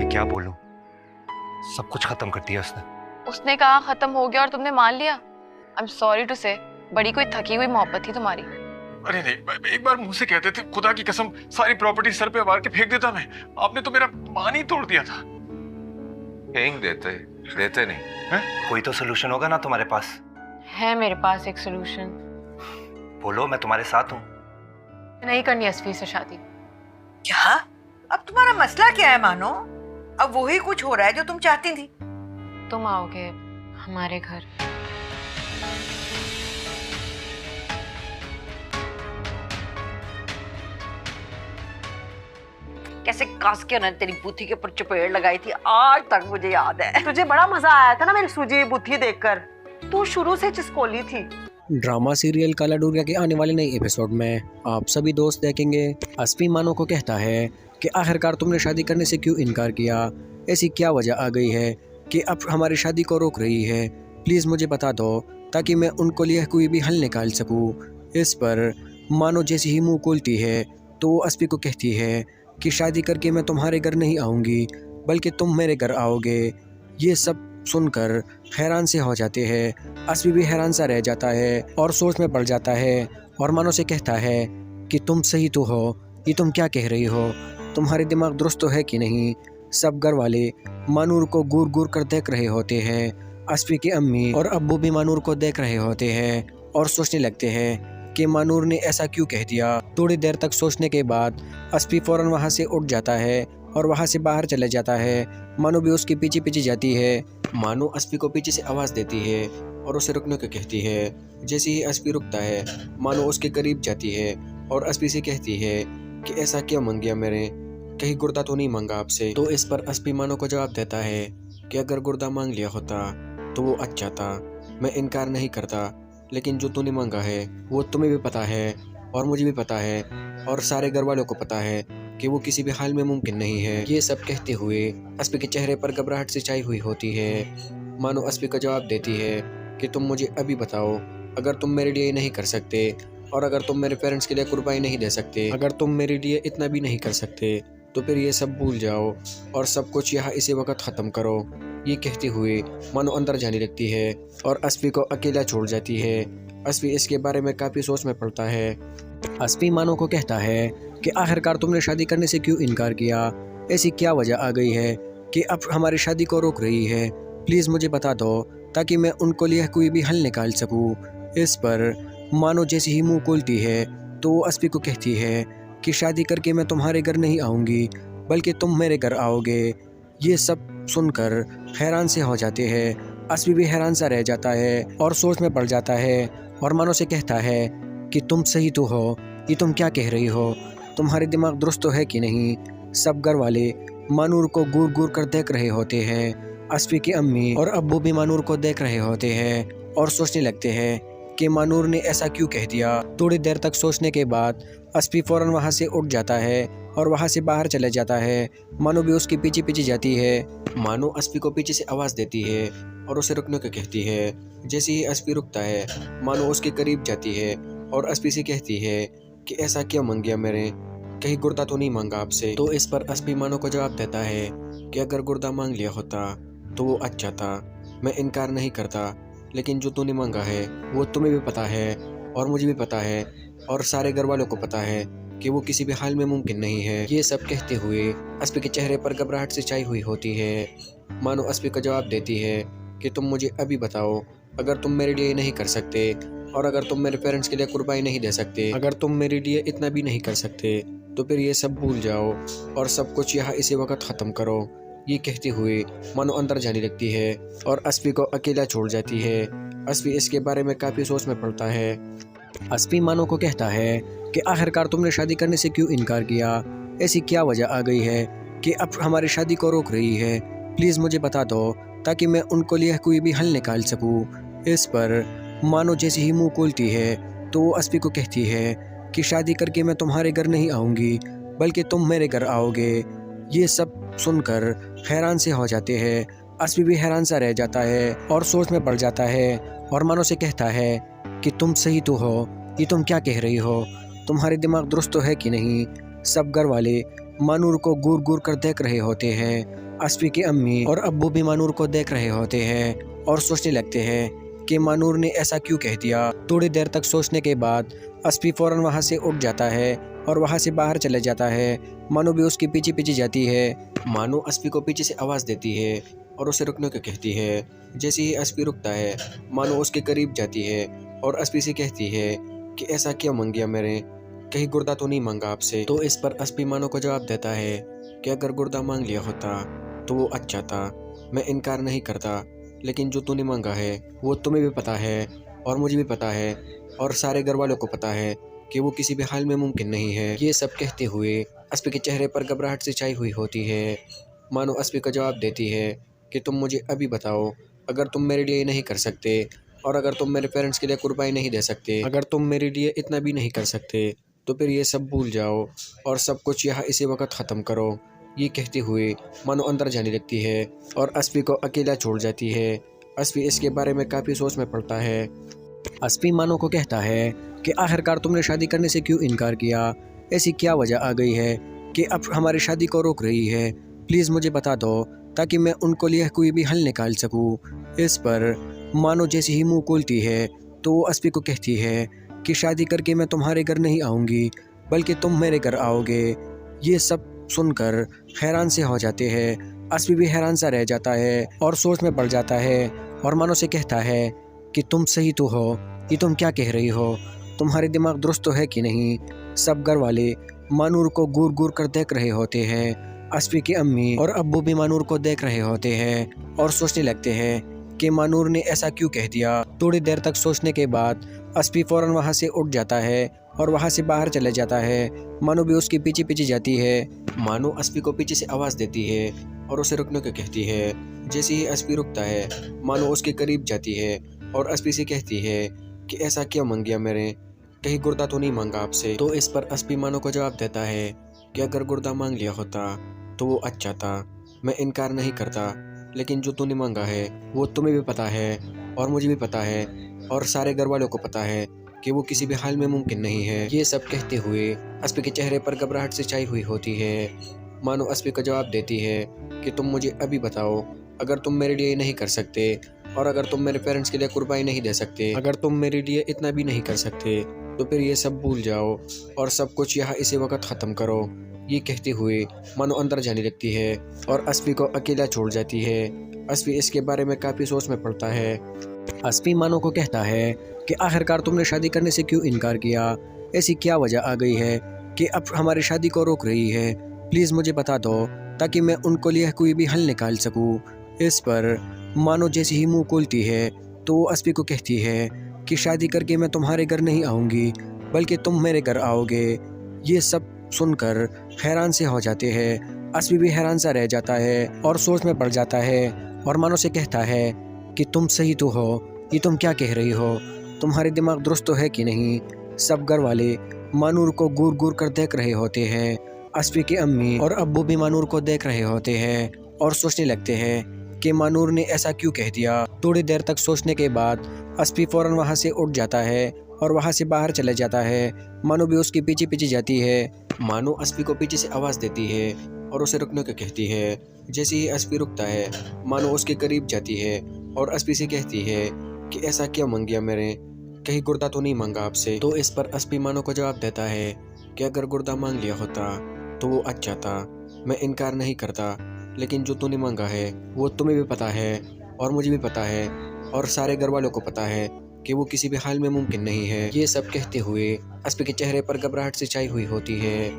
क्या बोलूं, सब कुछ खत्म कर दिया उसने। उसने कहा खत्म हो गया और तुमने मान लिया। आई एम सॉरी टू से, बड़ी कोई थकी हुई मोहब्बत थी तुम्हारी। अरे नहीं, एक बार मुंह से कहते थे, खुदा की कसम सारी प्रॉपर्टी सर पे मार के फेंक देता मैं। आपने तो मेरा मान ही तोड़ दिया था। फेंक देते नहीं है? कोई तो सोल्यूशन होगा ना तुम्हारे पास? है मेरे पास एक सोल्यूशन। बोलो, मैं तुम्हारे साथ हूँ। नहीं करनी असफी से शादी। क्या? अब तुम्हारा मसला क्या है मानो? अब वही कुछ हो रहा है जो तुम चाहती थी। तुम आओगे हमारे घर। कैसे कास के उन्होंने तेरी बुद्धि के ऊपर चपेड़ लगाई थी, आज तक मुझे याद है। तुझे बड़ा मजा आया था ना मेरी सूजी बुद्धि देखकर। तू शुरू से चिस्कोली थी। ड्रामा सीरियल काला डोरिया के आने वाले नए एपिसोड में आप सभी दोस्त देखेंगे। असफी मानो को कहता है कि आखिरकार तुमने शादी करने से क्यों इनकार किया? ऐसी क्या वजह आ गई है कि अब हमारी शादी को रोक रही है? प्लीज़ मुझे बता दो ताकि मैं उनको लिए कोई भी हल निकाल सकूं। इस पर मानो जैसी ही मुंह खोलती है तो वो असफी को कहती है कि शादी करके मैं तुम्हारे घर नहीं आऊँगी, बल्कि तुम मेरे घर आओगे। ये सब सुनकर हैरान से हो जाते हैं। असफी भी हैरान सा रह जाता है और सोच में पड़ जाता है और मानो से कहता है कि तुम सही तो हो, ये तुम क्या कह रही हो? तुम्हारे दिमाग दुरुस्त तो है कि नहीं? सब घर वाले मानूर को घूर घूर कर देख रहे होते हैं। असफी की अम्मी और अब्बू भी मानूर को देख रहे होते हैं और सोचने लगते हैं कि मानूर ने ऐसा क्यों कह दिया। थोड़ी देर तक सोचने के बाद असफी फौरन वहाँ से उठ जाता है और वहाँ से बाहर चले जाता है। मानो भी उसके पीछे पीछे जाती है। मानो असफी को पीछे से आवाज़ देती है और उसे रुकने को कहती है। जैसे ही असफी रुकता है, मानो उसके करीब जाती है और असफी से कहती है कि ऐसा क्यों मांग गया मेरे, कहीं गुर्दा तो नहीं मांगा आपसे? तो इस पर असफी मानो को जवाब देता है कि अगर गुर्दा मांग लिया होता तो वो अच्छा था, मैं इनकार नहीं करता, लेकिन जो तूने मांगा है वो तुम्हें भी पता है और मुझे भी पता है और सारे घर वालों को पता है कि वो किसी भी हाल में मुमकिन नहीं है। ये सब कहते हुए असफी के चेहरे पर घबराहट से छाई हुई होती है। मानो असफी को जवाब देती है कि तुम मुझे अभी बताओ, अगर तुम मेरे लिए नहीं कर सकते और अगर तुम मेरे पेरेंट्स के लिए कुर्बानी नहीं दे सकते, अगर तुम मेरे लिए इतना भी नहीं कर सकते, तो फिर ये सब भूल जाओ और सब कुछ यहाँ इसी वक्त ख़त्म करो। ये कहते हुए मानो अंदर जाने लगती है और असफी को अकेला छोड़ जाती है। असफी इसके बारे में काफ़ी सोच में पड़ता है। असफी मानो को कहता है कि आखिरकार तुमने शादी करने से क्यों इनकार किया? ऐसी क्या वजह आ गई है कि अब हमारी शादी को रोक रही है? प्लीज़ मुझे बता दो ताकि मैं उनको लिए कोई भी हल निकाल सकूं। इस पर मानो जैसी ही मुंह खोलती है तो वो असफी को कहती है कि शादी करके मैं तुम्हारे घर नहीं आऊँगी, बल्कि तुम मेरे घर आओगे। ये सब सुनकर हैरान से हो जाते हैं। असफी भी हैरान सा रह जाता है और सोच में पड़ जाता है और मानो से कहता है कि तुम सही तो हो, ये तुम क्या कह रही हो? तुम्हारे दिमाग दुरुस्त तो है कि नहीं? सब घर वाले मानूर को घूर घूर कर देख रहे होते हैं। असफी की अम्मी और अब्बू भी मानूर को देख रहे होते हैं और सोचने लगते हैं कि मानूर ने ऐसा क्यों कह दिया। थोड़ी देर तक सोचने के बाद असफी फौरन वहाँ से उठ जाता है और वहाँ से बाहर चले जाता है। मानो भी उसके पीछे पीछे जाती है। मानो असफी को पीछे से आवाज़ देती है और उसे रुकने को कहती है। जैसे ही असफी रुकता है, मानो उसके करीब जाती है और असफी से कहती है कि ऐसा क्यों मांग गया मेरे, कहीं गुर्दा तो नहीं मांगा आपसे? तो इस पर असफी मानो को जवाब देता है कि अगर गुर्दा मांग लिया होता तो वो अच्छा था, मैं इनकार नहीं करता, लेकिन जो तूने मांगा है वो तुम्हें भी पता है और मुझे भी पता है और सारे घर वालों को पता है कि वो किसी भी हाल में मुमकिन नहीं है। ये सब कहते हुए असफी के चेहरे पर घबराहट से छाई हुई होती है। मानो असफी को जवाब देती है कि तुम मुझे अभी बताओ, अगर तुम मेरे लिए नहीं कर सकते और अगर तुम मेरे पेरेंट्स के लिए कुर्बानी नहीं दे सकते, अगर तुम मेरे लिए इतना भी नहीं कर सकते, तो फिर ये सब भूल जाओ और सब कुछ यहाँ इसी वक्त ख़त्म करो। ये कहते हुए मानो अंदर जाने लगती है और असफी को अकेला छोड़ जाती है। असफी इसके बारे में काफ़ी सोच में पड़ता है। असफी मानो को कहता है कि आखिरकार तुमने शादी करने से क्यों इनकार किया? ऐसी क्या वजह आ गई है कि अब हमारी शादी को रोक रही है? प्लीज़ मुझे बता दो ताकि मैं उनको लिए कोई भी हल निकाल सकूं। इस पर मानो जैसी ही मुंह खोलती है तो वो असफी को कहती है कि शादी करके मैं तुम्हारे घर नहीं आऊँगी, बल्कि तुम मेरे घर आओगे। ये सब सुनकर हैरान से हो जाते हैं। असफी भी हैरान सा रह जाता है और सोच में पड़ जाता है और मानो से कहता है कि तुम सही तो हो, ये तुम क्या कह रही हो? तुम्हारे दिमाग दुरुस्त तो है कि नहीं? सब घर वाले मानूर को घूर घूर कर देख रहे होते हैं अस्फी की अम्मी और अब्बू भी मानूर को देख रहे होते हैं और सोचने लगते हैं कि मानूर ने ऐसा क्यों कह दिया। थोड़ी देर तक सोचने के बाद अस्फी फौरन वहाँ से उठ जाता है और वहाँ से बाहर चले जाता है। मानू भी उसके पीछे पीछे जाती है। मानू अस्फी को पीछे से आवाज़ देती है और उसे रुकने को कहती है। जैसे ही अस्फी रुकता है, मानू उसके करीब जाती है और अस्फी से कहती है कि ऐसा क्यों मांग गया मेरे, कहीं गुर्दा तो नहीं मांगा आपसे। तो इस पर अस्फी मानू को जवाब देता है कि अगर गुर्दा मांग लिया होता तो वो अच्छा था, मैं इनकार नहीं करता, लेकिन जो तूने मांगा है वो तुम्हें भी पता है और मुझे भी पता है और सारे घर वालों को पता है कि वो किसी भी हाल में मुमकिन नहीं है। ये सब कहते हुए अस्फी के चेहरे पर घबराहट से छाई हुई होती है। मानो अस्फी को जवाब देती है कि तुम मुझे अभी बताओ, अगर तुम मेरे लिए नहीं कर सकते और अगर तुम मेरे पेरेंट्स के लिए कुर्बानी नहीं दे सकते, अगर तुम मेरे लिए इतना भी नहीं कर सकते, तो फिर ये सब भूल जाओ और सब कुछ यहाँ इसी वक्त ख़त्म करो। ये कहते हुए मानो अंदर जाने लगती है और अस्फी को अकेला छोड़ जाती है। अस्फी इसके बारे में काफ़ी सोच में पड़ता है। अस्फी मानो को कहता है कि आखिरकार तुमने शादी करने से क्यों इनकार किया, ऐसी क्या वजह आ गई है कि अब हमारी शादी को रोक रही है, प्लीज़ मुझे बता दो ताकि मैं उनको लिए कोई भी हल निकाल सकूं। इस पर मानो जैसे ही मुंह खोलती है तो वो अस्फी को कहती है कि शादी करके मैं तुम्हारे घर नहीं आऊँगी बल्कि तुम मेरे घर आओगे। ये सब सुनकर हैरान से हो जाते हैं। अस्फी भी हैरान सा रह जाता है और सोच में पड़ जाता है और मानो से कहता है कि तुम सही तो हो, ये तुम क्या कह रही हो, तुम्हारे दिमाग दुरुस्त तो है कि नहीं। सब घर वाले मानूर को घूर घूर कर देख रहे होते हैं। अस्फी की अम्मी और अब्बू भी मानूर को देख रहे होते हैं और सोचने लगते हैं कि मानूर ने ऐसा क्यों कह दिया। थोड़ी देर तक सोचने के बाद अस्फी फौरन वहाँ से उठ जाता है और वहाँ से बाहर चले जाता है। मानू भी उसके पीछे पीछे जाती है। मानू अस्फी को पीछे से आवाज़ देती है और उसे रुकने को कहती है। जैसे ही अस्फी रुकता है, मानू उसके करीब जाती है और अस्फी से कहती है कि ऐसा क्यों मांग गया मेरे, कहीं गुर्दा तो नहीं मांगा आपसे। तो इस पर अस्फी मानू को जवाब देता है कि अगर गुर्दा मांग लिया होता तो वो अच्छा था, मैं इनकार नहीं करता, लेकिन जो तूने मांगा है वो तुम्हें भी पता है और मुझे भी पता है और सारे घर वालों को पता है कि वो किसी भी हाल में मुमकिन नहीं है। ये सब कहते हुए अस्फी के चेहरे पर घबराहट से छाई हुई होती है। मानो अस्फी को जवाब देती है कि तुम मुझे अभी बताओ, अगर तुम मेरे लिए नहीं कर सकते और अगर तुम मेरे पेरेंट्स के लिए कुर्बानी नहीं दे सकते, अगर तुम मेरे लिए इतना भी नहीं कर सकते, तो फिर ये सब भूल जाओ और सब कुछ यहाँ इसी वक्त ख़त्म करो। ये कहते हुए मानो अंदर जाने लगती है और अस्फी को अकेला छोड़ जाती है। अस्फी इसके बारे में काफ़ी सोच में पड़ता है। अस्फी मानो को कहता है कि आखिरकार तुमने शादी करने से क्यों इनकार किया, ऐसी क्या वजह आ गई है कि अब हमारी शादी को रोक रही है, प्लीज़ मुझे बता दो ताकि मैं उनको लिए कोई भी हल निकाल सकूं। इस पर मानो जैसे ही मुंह खोलती है तो वो अस्फी को कहती है कि शादी करके मैं तुम्हारे घर नहीं आऊँगी बल्कि तुम मेरे घर आओगे। ये सब सुनकर हैरान से हो जाते हैं। अस्फी भी हैरान सा रह जाता है और सोच में पड़ जाता है और मानो से कहता है कि तुम सही तो हो, ये तुम क्या कह रही हो, तुम्हारे दिमाग दुरुस्त तो है कि नहीं। सब घर वाले मानूर को घूर घूर कर देख रहे होते हैं। अस्फी की अम्मी और अब्बू भी मानूर को देख रहे होते हैं और सोचने लगते हैं कि मानूर ने ऐसा क्यों कह दिया। थोड़ी देर तक सोचने के बाद अस्फी फौरन वहाँ से उठ जाता है और वहाँ से बाहर चले जाता है। मानू भी उसके पीछे पीछे जाती है। मानू अस्फी को पीछे से आवाज़ देती है और उसे रुकने को कहती है। जैसे ही अस्फी रुकता है, मानू उसके करीब जाती है और अस्फी से कहती है कि ऐसा क्यों मांग गया मेरे, कहीं गुर्दा तो नहीं मांगा आपसे। तो इस पर अस्फी मानो को जवाब देता है कि अगर गुर्दा मांग लिया होता तो वो अच्छा था, मैं इनकार नहीं करता, लेकिन जो तूने मांगा है वो तुम्हें भी पता है और मुझे भी पता है और सारे घर वालों को पता है कि वो किसी भी हाल में मुमकिन नहीं है। ये सब कहते हुए अस्फी के चेहरे पर घबराहट से छाई हुई होती है।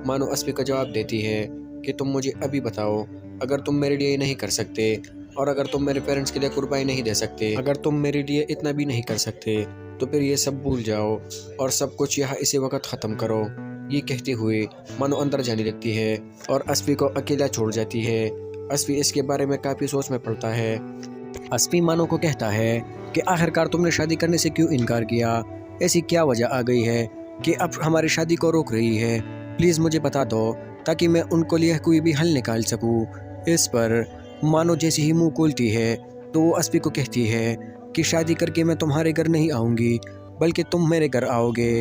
मानो अस्फी को जवाब देती है कि तुम मुझे अभी बताओ, अगर तुम मेरे लिए नहीं कर सकते और अगर तुम मेरे पेरेंट्स के लिए कुर्बानी नहीं दे सकते, अगर तुम मेरे लिए इतना भी नहीं कर सकते, तो फिर ये सब भूल जाओ और सब कुछ यहाँ इसी वक्त ख़त्म करो। ये कहते हुए मानो अंदर जाने लगती है और अस्फी को अकेला छोड़ जाती है। अस्फी इसके बारे में काफ़ी सोच में पड़ता है। अस्फी मानो को कहता है कि आखिरकार तुमने शादी करने से क्यों इनकार किया, ऐसी क्या वजह आ गई है कि अब हमारी शादी को रोक रही है, प्लीज़ मुझे बता दो ताकि मैं उनको लिए कोई भी हल निकाल सकूं। इस पर मानो जैसे ही मुंह खोलती है तो वो अस्फी को कहती है कि शादी करके मैं तुम्हारे घर नहीं आऊँगी बल्कि तुम मेरे घर आओगे।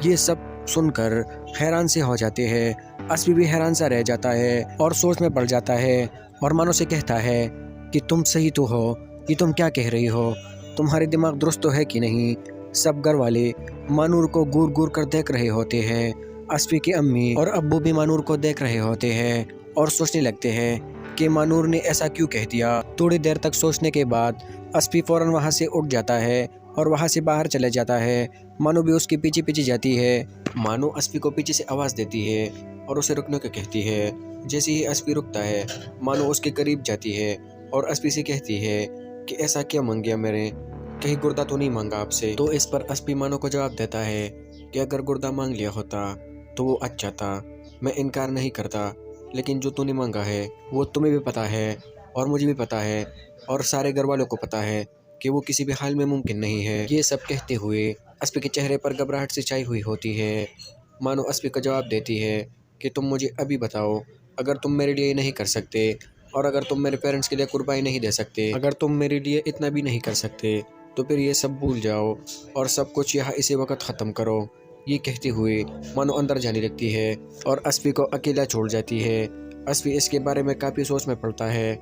ये सब सुनकर हैरान से हो जाते हैं। अस्पी भी हैरान सा रह जाता है और सोच में पड़ जाता है और मानो से कहता है कि तुम सही तो हो, ये तुम क्या कह रही हो, तुम्हारे दिमाग दुरुस्त तो है कि नहीं। सब घर वाले मानूर को घूर घूर कर देख रहे होते हैं। अस्पी की अम्मी और अब्बू भी मानूर को देख रहे होते हैं और सोचने लगते हैं कि मानूर ने ऐसा क्यों कह दिया। थोड़ी देर तक सोचने के बाद अस्पी फौरन वहाँ से उठ जाता है और वहाँ से बाहर चले जाता है। मानू भी उसके पीछे पीछे जाती है। मानू अस्पी को पीछे से आवाज़ देती है और उसे रुकने को कहती है। जैसे ही अस्पी रुकता है, मानू उसके करीब जाती है और अस्पी से कहती है कि ऐसा क्या मांग गया मैंने, कहीं गुर्दा तो नहीं मांगा आपसे। तो इस पर अस्पी मानू को जवाब देता है कि अगर गुर्दा मांग लिया होता तो वो अच्छा था, मैं इनकार नहीं करता, लेकिन जो तूने मांगा है वो तुम्हें भी पता है और मुझे भी पता है और सारे घर वालों को पता है कि वो किसी भी हाल में मुमकिन नहीं है। ये सब कहते हुए अस्पी के चेहरे पर घबराहट से छाई हुई होती है। मानो अस्पी को जवाब देती है कि तुम मुझे अभी बताओ, अगर तुम मेरे लिए नहीं कर सकते और अगर तुम मेरे पेरेंट्स के लिए कुर्बानी नहीं दे सकते, अगर तुम मेरे लिए इतना भी नहीं कर सकते, तो फिर ये सब भूल जाओ और सब कुछ यहाँ इसी वक्त ख़त्म करो। ये कहते हुए मानो अंदर जाने लगती है और अस्पी को अकेला छोड़ जाती है। अस्पी इसके बारे में काफ़ी सोच में पड़ता है।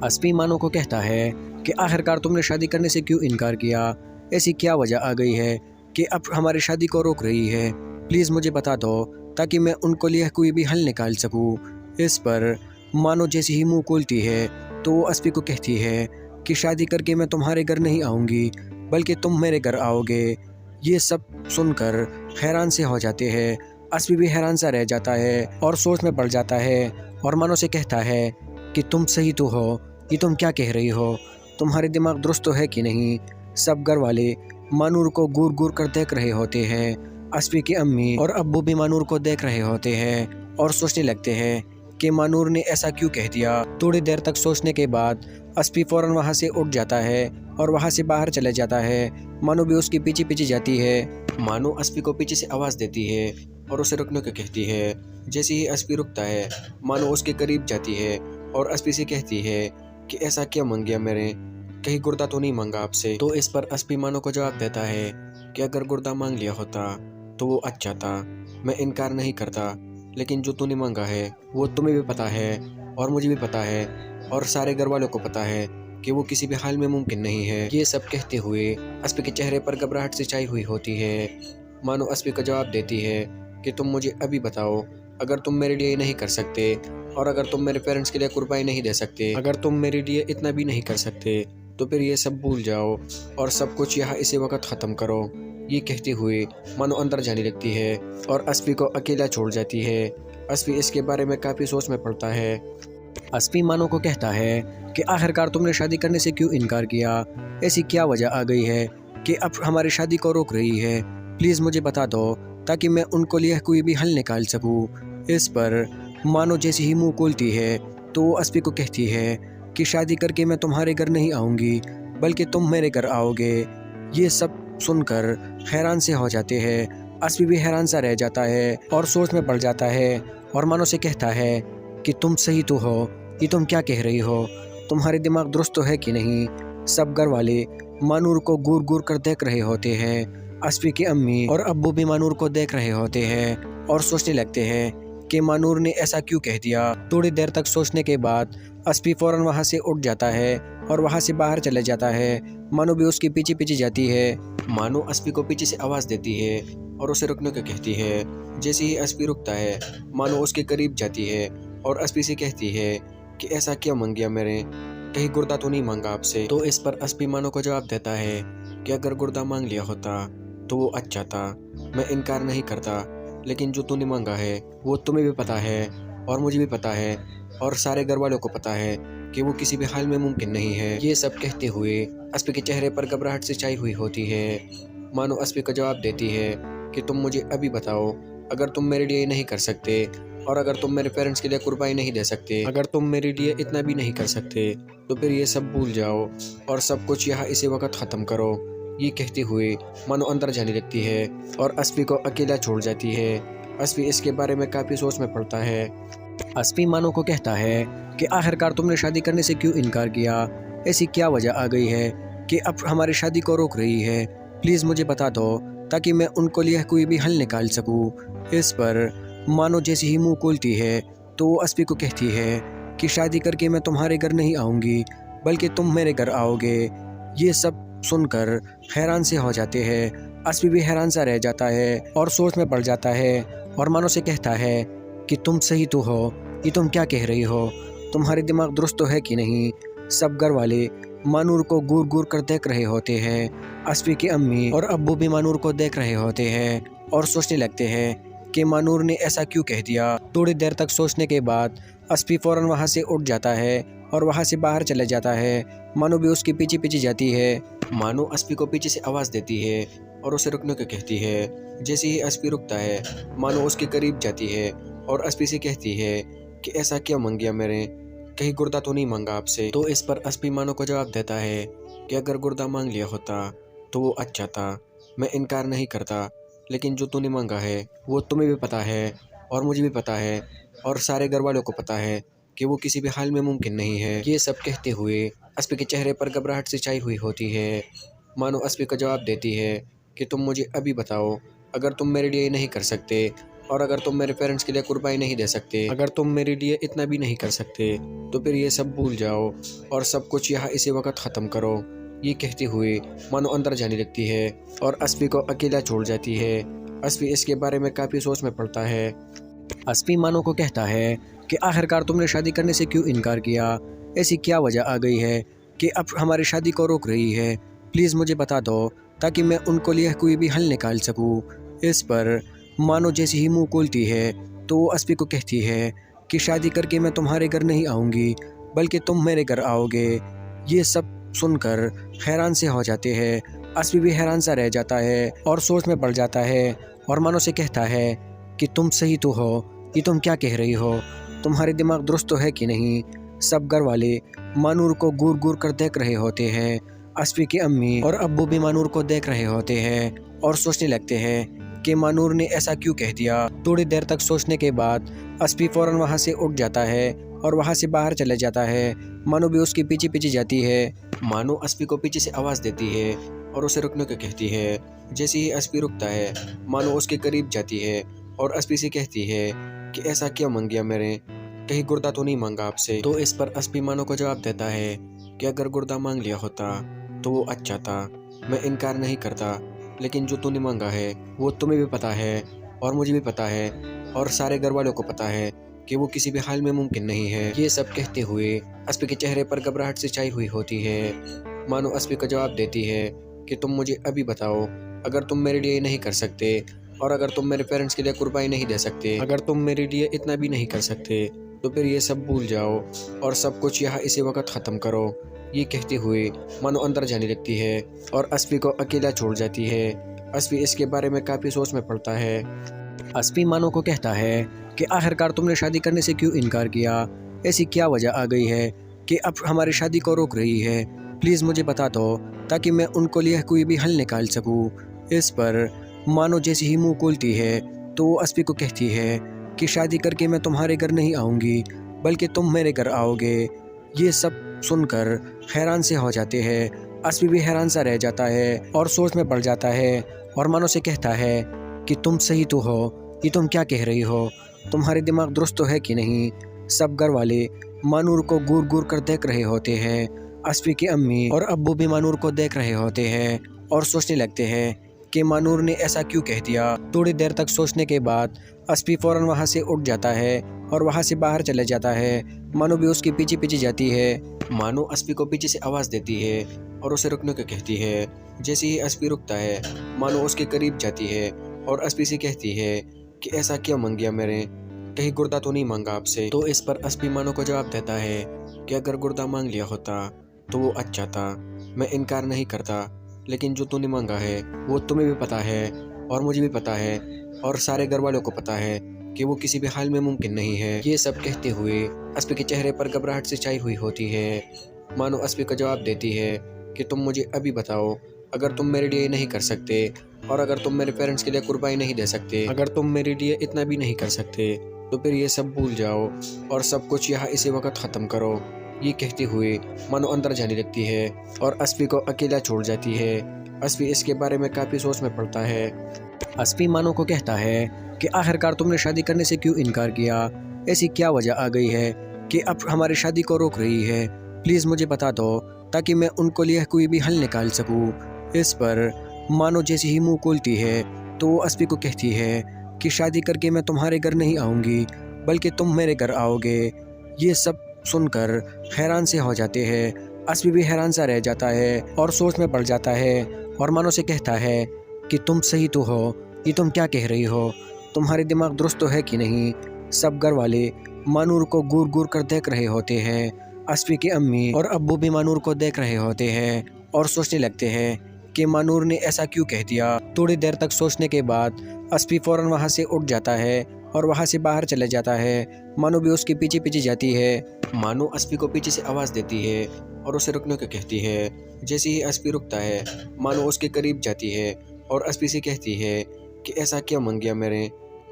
अस्पी मानो को कहता है कि आखिरकार तुमने शादी करने से क्यों इनकार किया, ऐसी क्या वजह आ गई है कि अब हमारी शादी को रोक रही है, प्लीज़ मुझे बता दो ताकि मैं उनको लिए कोई भी हल निकाल सकूं। इस पर मानो जैसे ही मुंह खोलती है तो वो अस्पी को कहती है कि शादी करके मैं तुम्हारे घर नहीं आऊँगी, बल्कि तुम मेरे घर आओगे। ये सब सुनकर हैरान से हो जाते हैं। अस्पी भी हैरान सा रह जाता है और सोच में पड़ जाता है और मानो से कहता है कि तुम सही तो हो, ये तुम क्या कह रही हो, तुम्हारे दिमाग दुरुस्त तो है कि नहीं। सब घर वाले मानूर को घूर घूर कर देख रहे होते हैं। अस्पी की अम्मी और अब्बू भी मानूर को देख रहे होते हैं और सोचने लगते हैं कि मानूर ने ऐसा क्यों कह दिया। थोड़ी देर तक सोचने के बाद अस्पी फौरन वहाँ से उठ जाता है और वहाँ से बाहर चले जाता है। मानू भी उसके पीछे पीछे जाती है। मानू अस्पी को पीछे से आवाज़ देती है और उसे रुकने को कहती है। जैसे ही अस्पी रुकता है, मानू उसके करीब जाती है और अस्पी से कहती है कि ऐसा क्या मांग गया मैंने, कहीं गुर्दा तो नहीं मांगा आपसे। तो इस पर अस्पी मानू को जवाब देता है कि अगर गुर्दा मांग लिया होता तो वो अच्छा था, मैं इनकार नहीं करता, लेकिन जो तूने मांगा है वो तुम्हें भी पता है और मुझे भी पता है और सारे घर वालों को पता है कि वो किसी भी हाल में मुमकिन नहीं है। ये सब कहते हुए अस्पी के चेहरे पर घबराहट से छाई हुई होती है। मानो अस्पी को जवाब देती है कि तुम मुझे अभी बताओ, अगर तुम मेरे लिए नहीं कर सकते और अगर तुम मेरे पेरेंट्स के लिए कुर्बानी नहीं दे सकते, अगर तुम मेरे लिए इतना भी नहीं कर सकते, तो फिर ये सब भूल जाओ और सब कुछ यहाँ इसी वक्त ख़त्म करो। ये कहते हुए मानो अंदर जाने लगती है और अस्पी को अकेला छोड़ जाती है। अस्पी इसके बारे में काफ़ी सोच में पड़ता है। अस्पी मानो को कहता है कि आखिरकार तुमने शादी करने से क्यों इनकार किया, ऐसी क्या वजह आ गई है कि अब हमारी शादी को रोक रही है, प्लीज़ मुझे बता दो ताकि मैं उनको लिए कोई भी हल निकाल सकूं। इस पर मानो जैसे ही मुंह खोलती है तो वो अस्पी को कहती है कि शादी करके मैं तुम्हारे घर नहीं आऊँगी, बल्कि तुम मेरे घर आओगे। ये सब सुनकर हैरान से हो जाते हैं। अस्पी भी हैरान सा रह जाता है और सोच में पड़ जाता है और मानो से कहता है कि तुम सही तो हो, ये तुम क्या कह रही हो, तुम्हारे दिमाग दुरुस्त तो है कि नहीं। सब घर वाले मानूर को घूर घूर कर देख रहे होते हैं। अस्पी की अम्मी और अब्बू भी मानूर को देख रहे होते हैं और सोचने लगते हैं कि मानूर ने ऐसा क्यों कह दिया। थोड़ी देर तक सोचने के बाद अस्पी फौरन वहाँ से उठ जाता है और वहाँ से बाहर चले जाता है। मानू भी उसके पीछे पीछे जाती है। मानू अस्पी को पीछे से आवाज़ देती है और उसे रुकने को कहती है। जैसे ही अस्पी रुकता है, मानू उसके करीब जाती है और अस्पी से कहती है कि ऐसा क्या मांग गया मैंने, कहीं गुर्दा तो नहीं मांगा आपसे। तो इस पर अस्पी मानो को जवाब देता है कि अगर गुर्दा मांग लिया होता तो वो अच्छा था, मैं इनकार नहीं करता, लेकिन जो तूने मांगा है वो तुम्हें भी पता है और मुझे भी पता है और सारे घर वालों को पता है कि वो किसी भी हाल में मुमकिन नहीं है। ये सब कहते हुए अस्पी के चेहरे पर घबराहट से छाई हुई होती है। मानो अस्पी को जवाब देती है कि तुम मुझे अभी बताओ, अगर तुम मेरे लिए नहीं कर सकते और अगर तुम मेरे पेरेंट्स के लिए कुर्बानी नहीं दे सकते, अगर तुम मेरे लिए इतना भी नहीं कर सकते, तो फिर ये सब भूल जाओ और सब कुछ यहाँ इसी वक्त ख़त्म करो। ये कहते हुए मानो अंदर जाने लगती है और अस्पी को अकेला छोड़ जाती है। अस्पी इसके बारे में काफ़ी सोच में पड़ता है। अस्पी मानो को कहता है कि आखिरकार तुमने शादी करने से क्यों इनकार किया, ऐसी क्या वजह आ गई है कि अब हमारी शादी को रोक रही है, प्लीज़ मुझे बता दो ताकि मैं उनको लिए कोई भी हल निकाल सकूं। इस पर मानो जैसे ही मुंह खोलती है तो वो अस्पी को कहती है कि शादी करके मैं तुम्हारे घर नहीं आऊँगी बल्कि तुम मेरे घर आओगे। ये सब सुनकर हैरान से हो जाते हैं। अस्पी भी हैरान सा रह जाता है और सोच में पड़ जाता है और मानो से कहता है कि तुम सही तो हो, ये तुम क्या कह रही हो, तुम्हारे दिमाग दुरुस्त तो है कि नहीं। सब घर वाले मानूर को घूर घूर कर देख रहे होते हैं। अस्पी की अम्मी और अब्बू भी मानूर को देख रहे होते हैं और सोचने लगते हैं कि मानूर ने ऐसा क्यों कह दिया। थोड़ी देर तक सोचने के बाद अस्पी फ़ौरन वहाँ से उठ जाता है और वहाँ से बाहर चले जाता है। मानू भी उसके पीछे पीछे जाती है। मानू अस्पी को पीछे से आवाज़ देती है और उसे रुकने को कहती है। जैसे ही अस्पी रुकता है मानू उसके करीब जाती है और अस्पी से कहती है कि ऐसा क्या मांग गया मैंने, कहीं गुर्दा तो नहीं मांगा आपसे। तो इस पर अस्पी मानो को जवाब देता है कि अगर गुर्दा मांग लिया होता तो वो अच्छा था, मैं इनकार नहीं करता, लेकिन जो तूने मांगा है वो तुम्हें भी पता है और मुझे भी पता है और सारे घर वालों को पता है कि वो किसी भी हाल में मुमकिन नहीं है। ये सब कहते हुए अस्पी के चेहरे पर घबराहट से छाई हुई होती है। मानो अस्पी को जवाब देती है कि तुम मुझे अभी बताओ, अगर तुम मेरे लिए नहीं कर सकते और अगर तुम मेरे पेरेंट्स के लिए कुर्बानी नहीं दे सकते, अगर तुम मेरे लिए इतना भी नहीं कर सकते तो फिर ये सब भूल जाओ और सब कुछ यहाँ इसी वक्त ख़त्म करो। ये कहते हुए मानो अंदर जाने लगती है और अस्पी को अकेला छोड़ जाती है। अस्पी इसके बारे में काफ़ी सोच में पड़ता है। अस्पी मानो को कहता है कि आखिरकार तुमने शादी करने से क्यों इनकार किया, ऐसी क्या वजह आ गई है कि अब हमारी शादी को रोक रही है, प्लीज़ मुझे बता दो ताकि मैं उनको लिए कोई भी हल निकाल सकूं। इस पर मानो जैसे ही मुंह खोलती है तो वो अस्पी को कहती है कि शादी करके मैं तुम्हारे घर नहीं आऊँगी बल्कि तुम मेरे घर आओगे। ये सब सुनकर हैरान से हो जाते हैं। अस्पी भी हैरान सा रह जाता है और सोच में पड़ जाता है और मानो से कहता है कि तुम सही तो हो, ये तुम क्या कह रही हो, तुम्हारे दिमाग दुरुस्त तो है कि नहीं। सब घर वाले मानूर को घूर घूर कर देख रहे होते हैं। अस्पी की अम्मी और अब्बू भी मानूर को देख रहे होते हैं और सोचने लगते हैं कि मानूर ने ऐसा क्यों कह दिया। थोड़ी देर तक सोचने के बाद अस्पी फ़ौरन वहाँ से उठ जाता है और वहाँ से बाहर चले जाता है। मानो भी उसके पीछे पीछे जाती है। मानो अस्पी को पीछे से आवाज़ देती है और उसे रुकने को कहती है। जैसे ही अस्पी रुकता है मानो उसके करीब जाती है और अस्पी से कहती है कि ऐसा क्या मांग गया मैंने, कहीं गुर्दा तो नहीं मांगा आपसे। तो इस पर अस्पी मानो को जवाब देता है कि अगर गुर्दा मांग लिया होता तो वो अच्छा था, मैं इनकार नहीं करता, लेकिन जो तूने मांगा है वो तुम्हें भी पता है और मुझे भी पता है और सारे घर वालों को पता है कि वो किसी भी हाल में मुमकिन नहीं है। ये सब कहते हुए अस्पी के चेहरे पर घबराहट से छाई हुई होती है। मानो अस्पी को जवाब देती है कि तुम मुझे अभी बताओ, अगर तुम मेरे लिए नहीं कर सकते और अगर तुम मेरे पेरेंट्स के लिए कुर्बानी नहीं दे सकते, अगर तुम मेरे लिए इतना भी नहीं कर सकते तो फिर ये सब भूल जाओ और सब कुछ यहाँ इसी वक्त ख़त्म करो। ये कहते हुए मानो अंदर जाने लगती है और अस्पी को अकेला छोड़ जाती है। अस्पी इसके बारे में काफ़ी सोच में पड़ता है। अस्पी मानो को कहता है कि आखिरकार तुमने शादी करने से क्यों इनकार किया, ऐसी क्या वजह आ गई है कि अब हमारी शादी को रोक रही है, प्लीज़ मुझे बता दो ताकि मैं उनको लिए कोई भी हल निकाल सकूं। इस पर मानो जैसे ही मुंह खोलती है तो वो अस्पी को कहती है कि शादी करके मैं तुम्हारे घर नहीं आऊँगी बल्कि तुम मेरे घर आओगे। ये सब सुनकर हैरान से हो जाते हैं। अस्पी भी हैरान सा रह जाता है और सोच में पड़ जाता है और मानो से कहता है कि तुम सही तो हो, ये तुम क्या कह रही हो, तुम्हारे दिमाग दुरुस्त तो है कि नहीं। सब घर वाले मानूर को घूर घूर कर देख रहे होते हैं। अस्पी की अम्मी और अब्बू भी मानूर को देख रहे होते हैं और सोचने लगते हैं कि मानूर ने ऐसा क्यों कह दिया। थोड़ी देर तक सोचने के बाद अस्पी फ़ौरन वहाँ से उठ जाता है और वहाँ से बाहर चले जाता है। मानो भी उसके पीछे पीछे जाती है। मानो अस्पी को पीछे से आवाज़ देती है और उसे रुकने को कहती है। जैसे ही अस्पी रुकता है मानो उसके करीब जाती है और अस्पी से कहती है कि ऐसा क्या मांग गया मैंने, कहीं गुर्दा तो नहीं मांगा आपसे। तो इस पर अस्पी मानो को जवाब देता है कि अगर गुर्दा मांग लिया होता तो वो अच्छा था, मैं इनकार नहीं करता, लेकिन जो तूने मांगा है वो तुम्हें भी पता है और मुझे भी पता है और सारे घर वालों को पता है कि वो किसी भी हाल में मुमकिन नहीं है। ये सब कहते हुए अस्पी के चेहरे पर घबराहट से छाई हुई होती है। मानो अस्पी को जवाब देती है कि तुम मुझे अभी बताओ, अगर तुम मेरे लिए नहीं कर सकते और अगर तुम मेरे पेरेंट्स के लिए कुर्बानी नहीं दे सकते, अगर तुम मेरे लिए इतना भी नहीं कर सकते तो फिर ये सब भूल जाओ और सब कुछ यहाँ इसी वक्त ख़त्म करो। ये कहते हुए मानो अंदर जाने लगती है और अस्पी को अकेला छोड़ जाती है। अस्पी इसके बारे में काफ़ी सोच में पड़ता है। अस्पी मानो को कहता है कि आखिरकार तुमने शादी करने से क्यों इनकार किया, ऐसी क्या वजह आ गई है कि अब हमारी शादी को रोक रही है। प्लीज़ मुझे बता दो ताकि मैं उनको लिए कोई भी हल निकाल सकूं। इस पर मानो जैसे ही मुंह खोलती है तो वो अस्पी को कहती है कि शादी करके मैं तुम्हारे घर नहीं आऊँगी बल्कि तुम मेरे घर आओगे। ये सब सुनकर हैरान से हो जाते हैं। अस्पी भी हैरान सा रह जाता है और सोच में पड़ जाता है और मानो से कहता है कि तुम सही तो हो, ये तुम क्या कह रही हो, तुम्हारे दिमाग दुरुस्त तो है कि नहीं। सब घर वाले मानूर को घूर घूर कर देख रहे होते हैं। अस्पी की अम्मी और अब्बू भी मानूर को देख रहे होते हैं और सोचने लगते हैं कि मानूर ने ऐसा क्यों कह दिया। थोड़ी देर तक सोचने के बाद अस्पी फ़ौरन वहाँ से उठ जाता है और वहाँ से बाहर चले जाता है। मानू भी उसके पीछे पीछे जाती है। मानू अस्पी को पीछे से आवाज़ देती है और उसे रुकने को कहती है। जैसे ही अस्पी रुकता है मानू उसके करीब जाती है और अस्पी से कहती है कि ऐसा क्या मांग गया मैंने,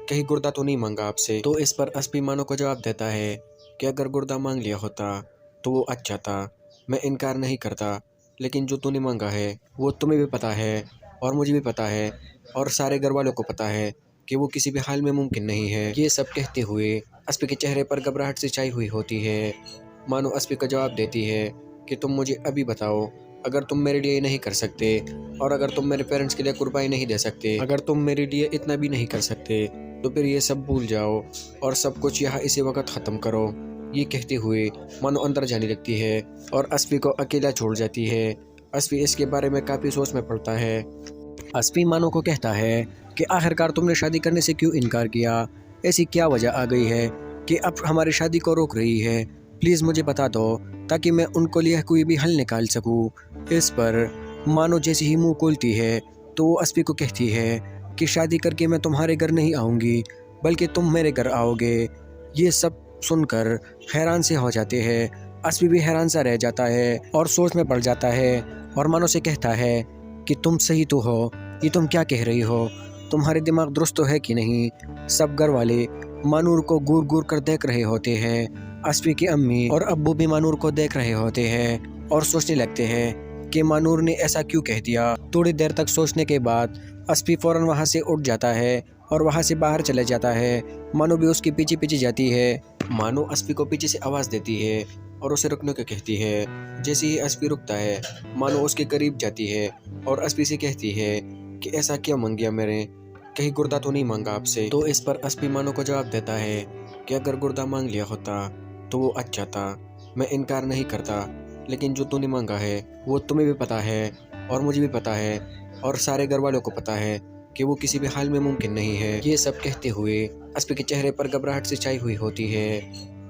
कहीं गुर्दा तो नहीं मांगा आपसे। तो इस पर अस्पी मानो को जवाब देता है कि अगर गुर्दा मांग लिया होता तो वो अच्छा था, मैं इनकार नहीं करता, लेकिन जो तूने मांगा है वो तुम्हें भी पता है और मुझे भी पता है और सारे घर वालों को पता है कि वो किसी भी हाल में मुमकिन नहीं है। ये सब कहते हुए अस्पी के चेहरे पर घबराहट से छाई हुई होती है। मानो अस्पी को जवाब देती है कि तुम मुझे अभी बताओ, अगर तुम मेरे लिए नहीं कर सकते और अगर तुम मेरे पेरेंट्स के लिए कुर्बानी नहीं दे सकते, अगर तुम मेरे लिए इतना भी नहीं कर सकते तो फिर ये सब भूल जाओ और सब कुछ यहाँ इसी वक्त ख़त्म करो। ये कहते हुए मानो अंदर जाने लगती है और अस्पी को अकेला छोड़ जाती है। अस्पी इसके बारे में काफ़ी सोच में पड़ता है। अस्पी मानो को कहता है कि आखिरकार तुमने शादी करने से क्यों इनकार किया, ऐसी क्या वजह आ गई है कि अब हमारी शादी को रोक रही है। प्लीज़ मुझे बता दो ताकि मैं उनको लिए कोई भी हल निकाल सकूं। इस पर मानो जैसे ही मुंह खोलती है तो वो अस्पी को कहती है कि शादी करके मैं तुम्हारे घर नहीं आऊँगी बल्कि तुम मेरे घर आओगे। ये सब सुनकर हैरान से हो जाते हैं। अस्पी भी हैरान सा रह जाता है और सोच में पड़ जाता है और मानो से कहता है कि तुम सही तो हो, ये तुम क्या कह रही हो, तुम्हारे दिमाग दुरुस्त तो है कि नहीं। सब घर वाले मानूर को घूर घूर कर देख रहे होते हैं। अस्पी की अम्मी और अब्बू भी मानूर को देख रहे होते हैं और सोचने लगते हैं कि मानूर ने ऐसा क्यों कह दिया। थोड़ी देर तक सोचने के बाद अस्पी फ़ौरन वहाँ से उठ जाता है और वहाँ से बाहर चले जाता है। मानो भी उसके पीछे पीछे जाती है। मानो अस्पी को पीछे से आवाज़ देती है और उसे रुकने को कहती है। जैसे ही अस्पी रुकता है मानो उसके करीब जाती है और अस्पी से कहती है कि ऐसा क्या मांग गया मैंने, कहीं गुर्दा तो नहीं मांगा आपसे। तो इस पर अस्पी मानो को जवाब देता है कि अगर गुर्दा मांग लिया होता तो वो अच्छा था, मैं इनकार नहीं करता, लेकिन जो तूने मांगा है वो तुम्हें भी पता है और मुझे भी पता है और सारे घर वालों को पता है कि वो किसी भी हाल में मुमकिन नहीं है। ये सब कहते हुए अस्पी के चेहरे पर घबराहट से छाई हुई होती है।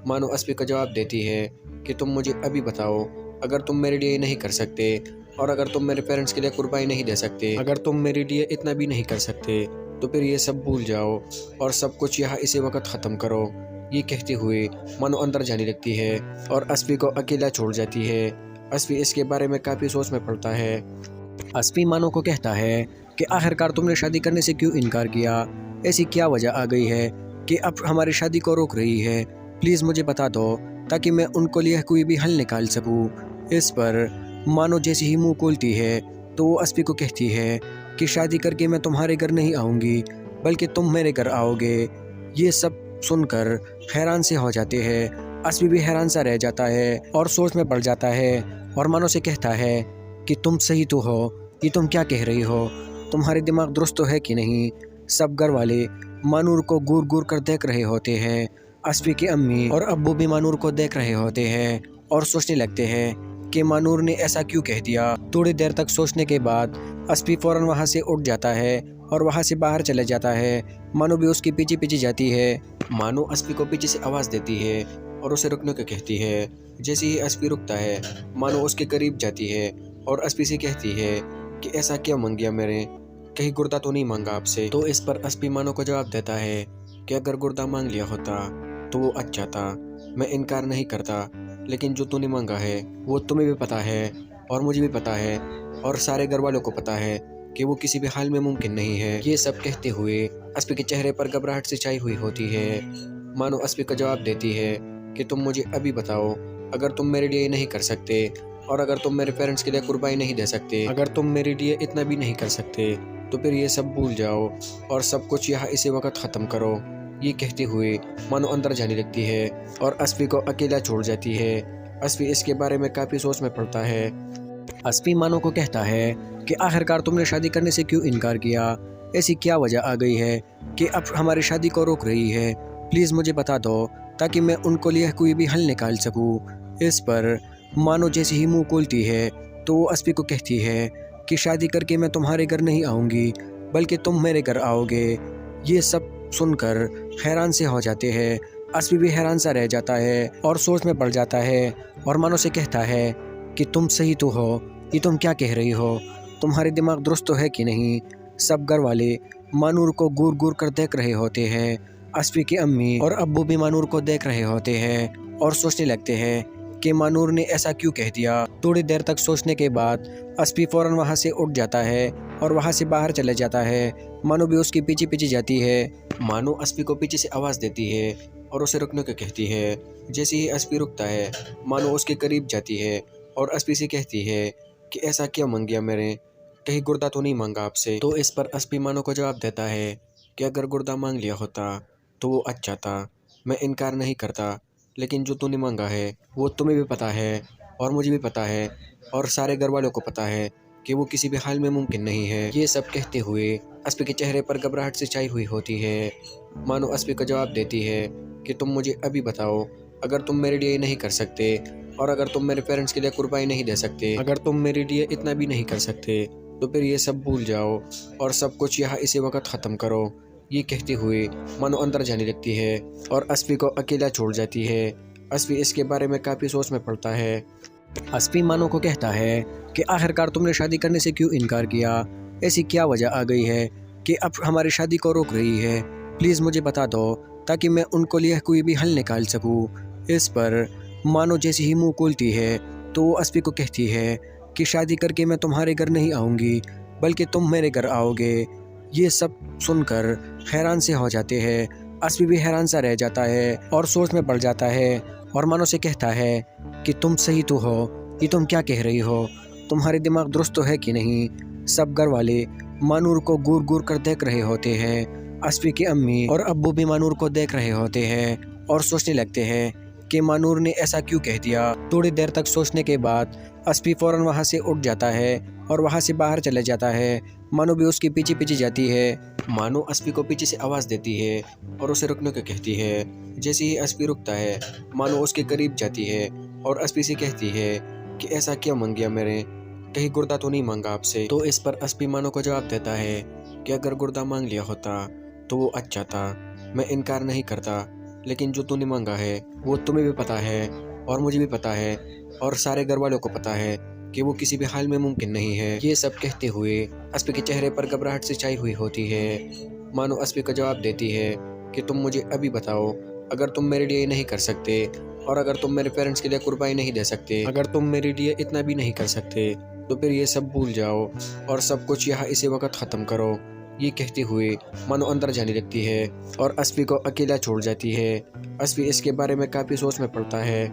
मानो अस्पी को जवाब देती है कि तुम मुझे अभी बताओ, अगर तुम मेरे लिए नहीं कर सकते और अगर तुम मेरे पेरेंट्स के लिए कुर्बानी नहीं दे सकते, अगर तुम मेरे लिए इतना भी नहीं कर सकते तो फिर ये सब भूल जाओ और सब कुछ यहाँ इसी वक्त ख़त्म करो। ये कहते हुए मानो अंदर जाने लगती है और अस्पी को अकेला छोड़ जाती है। अस्पी इसके बारे में काफ़ी सोच में पड़ता है। अस्पी मानो को कहता है कि आखिरकार तुमने शादी करने से क्यों इनकार किया, ऐसी क्या वजह आ गई है कि अब हमारी शादी को रोक रही है। प्लीज़ मुझे बता दो ताकि मैं उनको लिए कोई भी हल निकाल सकूं। इस पर मानो जैसे ही मुंह खोलती है तो वो अस्पी को कहती है कि शादी करके मैं तुम्हारे घर नहीं आऊँगी बल्कि तुम मेरे घर आओगे। ये सब सुनकर हैरान से हो जाते हैं। अस्पी भी हैरान सा रह जाता है और सोच में पड़ जाता है और मानो से कहता है कि तुम सही तो हो, ये तुम क्या कह रही हो, तुम्हारे दिमाग दुरुस्त तो है कि नहीं। सब घर वाले मानूर को घूर घूर कर देख रहे होते हैं। अस्पी की अम्मी और अब्बू भी मानूर को देख रहे होते हैं और सोचने लगते हैं कि मानूर ने ऐसा क्यों कह दिया। थोड़ी देर तक सोचने के बाद अस्पी फ़ौरन वहाँ से उठ जाता है और वहाँ से बाहर चले जाता है। मानो भी उसके पीछे पीछे जाती है। मानो अस्पी को पीछे से आवाज़ देती है और उसे रुकने को कहती है। जैसे ही अस्पी रुकता है मानो उसके करीब जाती है और अस्पी से कहती है कि ऐसा क्या मांग गया मैंने, कहीं गुर्दा तो नहीं मांगा आपसे। तो इस पर अस्पी मानो को जवाब देता है कि अगर गुर्दा मांग लिया होता तो वो अच्छा था, मैं इनकार नहीं करता, लेकिन जो तूने मांगा है वो तुम्हें भी पता है और मुझे भी पता है और सारे घर वालों को पता है कि वो किसी भी हाल में मुमकिन नहीं है। ये सब कहते हुए अस्पी के चेहरे पर घबराहट से छाई हुई होती है। मानो अस्पी को जवाब देती है कि तुम मुझे अभी बताओ, अगर तुम मेरे लिए नहीं कर सकते और अगर तुम मेरे पेरेंट्स के लिए कुर्बानी नहीं दे सकते, अगर तुम मेरे लिए इतना भी नहीं कर सकते तो फिर ये सब भूल जाओ और सब कुछ यहाँ इसी वक्त ख़त्म करो। ये कहते हुए मानो अंदर जाने लगती है और अस्फी को अकेला छोड़ जाती है। अस्फी इसके बारे में काफ़ी सोच में पड़ता है। अस्फी मानो को कहता है कि आखिरकार तुमने शादी करने से क्यों इनकार किया? ऐसी क्या वजह आ गई है कि अब हमारी शादी को रोक रही है? प्लीज़ मुझे बता दो ताकि मैं उनको लिए कोई भी हल निकाल सकूं। इस पर मानो जैसे ही मुंह खोलती है तो वो अस्फी को कहती है कि शादी करके मैं तुम्हारे घर नहीं आऊँगी बल्कि तुम मेरे घर आओगे। ये सब सुनकर हैरान से हो जाते हैं। अस्फी भी हैरान सा रह जाता है और सोच में पड़ जाता है और मानो से कहता है कि तुम सही तो हो, ये तुम क्या कह रही हो? तुम्हारे दिमाग दुरुस्त तो है कि नहीं? सब घर वाले मानूर को घूर घूर कर देख रहे होते हैं। अस्फी की अम्मी और अब्बू भी मानूर को देख रहे होते हैं और सोचने लगते हैं कि मानूर ने ऐसा क्यों कह दिया। थोड़ी देर तक सोचने के बाद अस्फी फ़ौरन वहाँ से उठ जाता है और वहाँ से बाहर चले जाता है। मानो भी उसके पीछे पीछे जाती है। मानो अस्फी को पीछे से आवाज़ देती है और उसे रुकने को कहती है। जैसे ही अस्फी रुकता है मानो उसके करीब जाती है और अस्फी से कहती है कि ऐसा क्या मांग गया मैंने, कहीं गुर्दा तो नहीं मांगा आपसे? तो इस पर अस्फी मानो को जवाब देता है कि अगर गुर्दा मांग लिया होता तो वो अच्छा था, मैं इनकार नहीं करता, लेकिन जो तूने मांगा है वो तुम्हें भी पता है और मुझे भी पता है और सारे घर वालों को पता है कि वो किसी भी हाल में मुमकिन नहीं है। ये सब कहते हुए अस्फी के चेहरे पर घबराहट से छाई हुई होती है। मानो अस्फी को जवाब देती है कि तुम मुझे अभी बताओ, अगर तुम मेरे लिए नहीं कर सकते और अगर तुम मेरे पेरेंट्स के लिए कुर्बानी नहीं दे सकते, अगर तुम मेरे लिए इतना भी नहीं कर सकते, तो फिर ये सब भूल जाओ और सब कुछ यहाँ इसी वक्त ख़त्म करो। ये कहते हुए मानो अंदर जाने लगती है और अस्फी को अकेला छोड़ जाती है। अस्फी इसके बारे में काफ़ी सोच में पड़ता है। अस्फी मानो को कहता है कि आखिरकार तुमने शादी करने से क्यों इनकार किया? ऐसी क्या वजह आ गई है कि अब हमारी शादी को रोक रही है? प्लीज़ मुझे बता दो ताकि मैं उनको लिए कोई भी हल निकाल सकूं। इस पर मानो जैसे ही मुंह खोलती है तो वो अस्फी को कहती है कि शादी करके मैं तुम्हारे घर नहीं आऊँगी बल्कि तुम मेरे घर आओगे। ये सब सुनकर हैरान से हो जाते हैं। अस्फी भी हैरान सा रह जाता है और सोच में पड़ जाता है और मानो से कहता है कि तुम सही तो हो, ये तुम क्या कह रही हो? तुम्हारे दिमाग दुरुस्त तो है कि नहीं? सब घर वाले मानूर को घूर घूर कर देख रहे होते हैं। अस्फी की अम्मी और अब्बू भी मानूर को देख रहे होते हैं और सोचने लगते हैं कि मानूर ने ऐसा क्यों कह दिया। थोड़ी देर तक सोचने के बाद अस्फी फ़ौरन वहाँ से उठ जाता है और वहाँ से बाहर चले जाता है। मानो भी उसके पीछे पीछे जाती है। मानो अस्फी को पीछे से आवाज़ देती है और उसे रुकने को कहती है। जैसे ही अस्फी रुकता है मानो उसके करीब जाती है और अस्फी से कहती है कि ऐसा क्या मांग गया मैंने, कहीं गुर्दा तो नहीं मांगा आपसे? तो इस पर अस्फी मानो को जवाब देता है कि अगर गुर्दा मांग लिया होता तो वो अच्छा था, मैं इनकार नहीं करता, लेकिन जो तूने मांगा है वो तुम्हें भी पता है और मुझे भी पता है और सारे घर वालों को पता है कि वो किसी भी हाल में मुमकिन नहीं है। ये सब कहते हुए अस्फी के चेहरे पर घबराहट से छाई हुई होती है। मानो अस्फी को जवाब देती है कि तुम मुझे अभी बताओ, अगर तुम मेरे लिए नहीं कर सकते और अगर तुम मेरे पेरेंट्स के लिए कुर्बानी नहीं दे सकते, अगर तुम मेरे लिए इतना भी नहीं कर सकते, तो फिर ये सब भूल जाओ और सब कुछ यहाँ इसी वक्त ख़त्म करो। ये कहते हुए मानो अंदर जाने लगती है और अस्फी को अकेला छोड़ जाती है। अस्फी इसके बारे में काफ़ी सोच में पड़ता है।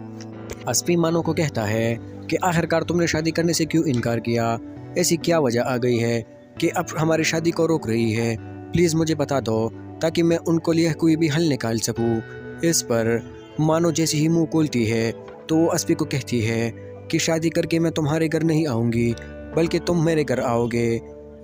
अस्फी मानो को कहता है कि आखिरकार तुमने शादी करने से क्यों इनकार किया? ऐसी क्या वजह आ गई है कि अब हमारी शादी को रोक रही है? प्लीज़ मुझे बता दो ताकि मैं उनको लिए कोई भी हल निकाल सकूं। इस पर मानो जैसे ही मुंह खोलती है तो वो अस्फी को कहती है कि शादी करके मैं तुम्हारे घर नहीं आऊँगी बल्कि तुम मेरे घर आओगे।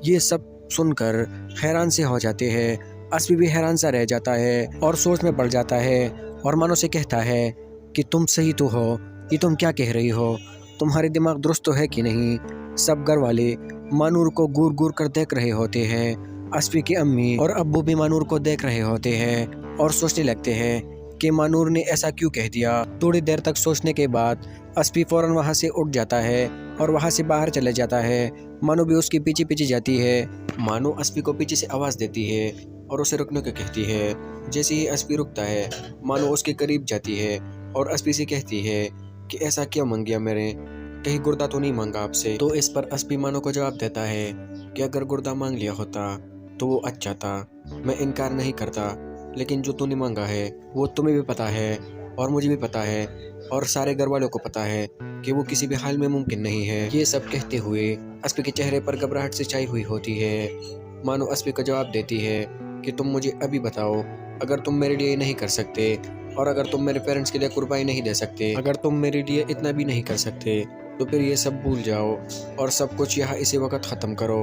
ये सब सुनकर हैरान से हो जाते हैं। अस्फी भी हैरान सा रह जाता है और सोच में पड़ जाता है और मानो से कहता है कि तुम सही तो हो, ये तुम क्या कह रही हो? तुम्हारे दिमाग दुरुस्त तो है कि नहीं? सब घर वाले मानूर को घूर घूर कर देख रहे होते हैं। अस्फी की अम्मी और अब्बू भी मानूर को देख रहे होते हैं और सोचने लगते हैं कि मानूर ने ऐसा क्यों कह दिया। थोड़ी देर तक सोचने के बाद अस्फी फ़ौरन वहाँ से उठ जाता है और वहाँ से बाहर चले जाता है। मानो भी उसके पीछे पीछे जाती है। मानो अस्फी को पीछे से आवाज़ देती है और उसे रुकने को कहती है। जैसे ही अस्फी रुकता है मानो उसके करीब जाती है और अस्फी से कहती है कि ऐसा क्या मांग गया मैंने, कहीं गुर्दा तो नहीं मांगा आपसे? तो इस पर अस्फी मानो को जवाब देता है कि अगर गुर्दा मांग लिया होता तो वो अच्छा था, मैं इनकार नहीं करता, लेकिन जो तूने मांगा है वो तुम्हें भी पता है और मुझे भी पता है और सारे घर वालों को पता है कि वो किसी भी हाल में मुमकिन नहीं है। ये सब कहते हुए अस्फी के चेहरे पर घबराहट से छाई हुई होती है। मानो अस्पी को जवाब देती है कि तुम मुझे अभी बताओ, अगर तुम मेरे लिए नहीं कर सकते और अगर तुम मेरे पेरेंट्स के लिए कुर्बानी नहीं दे सकते, अगर तुम मेरे लिए इतना भी नहीं कर सकते तो फिर ये सब भूल जाओ और सब कुछ यहाँ इसी वक्त ख़त्म करो।